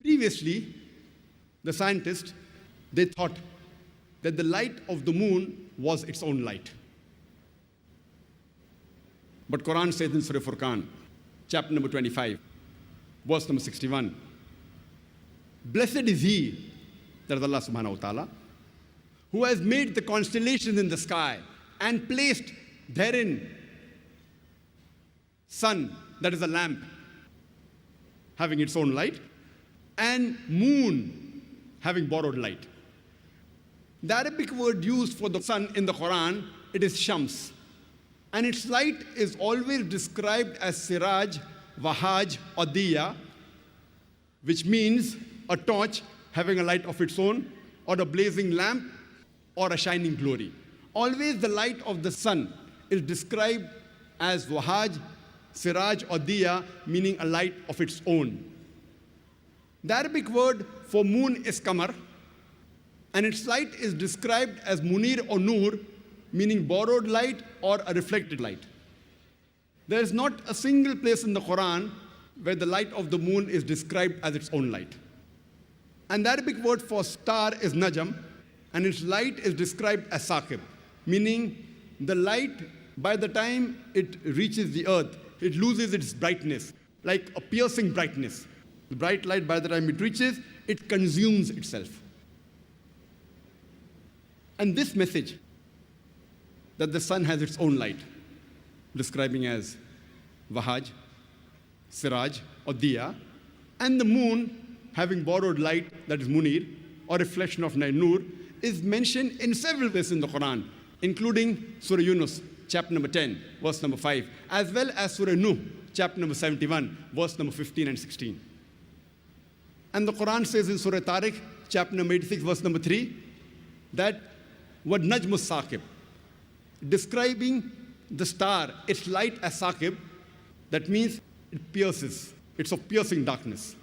Previously, the scientists, they thought that the light of the moon was its own light. But Quran says in Surah Furqan, chapter number 25, verse number 61, blessed is he, that is Allah subhanahu wa ta'ala, who has made the constellations in the sky and placed therein sun, that is a lamp, having its own light, and moon, having borrowed light. The Arabic word used for the sun in the Quran, it is shams. And its light is always described as siraj, wahaj, or diya, which means a torch having a light of its own, or a blazing lamp, or a shining glory. Always the light of the sun is described as wahaj, siraj, or diya, meaning a light of its own. The Arabic word for moon is qamar, and its light is described as munir or nur, meaning borrowed light or a reflected light. There is not a single place in the Quran where the light of the moon is described as its own light. And the Arabic word for star is najam, and its light is described as saqib, meaning the light, by the time it reaches the earth, it loses its brightness, like a piercing brightness. The bright light, by the time it reaches, it consumes itself. And this message, that the sun has its own light, describing as wahaj, siraj, or diya, and the moon having borrowed light, that is munir, or reflection of nur, is mentioned in several places in the Quran, including Surah Yunus, chapter number 10, verse number 5, as well as Surah Nuh, chapter number 71, verse number 15 and 16. And the Quran says in Surah Tariq, chapter number 86, verse number 3, that word najmus saqib, describing the star, its light as saqib, that means it pierces, it's of piercing darkness.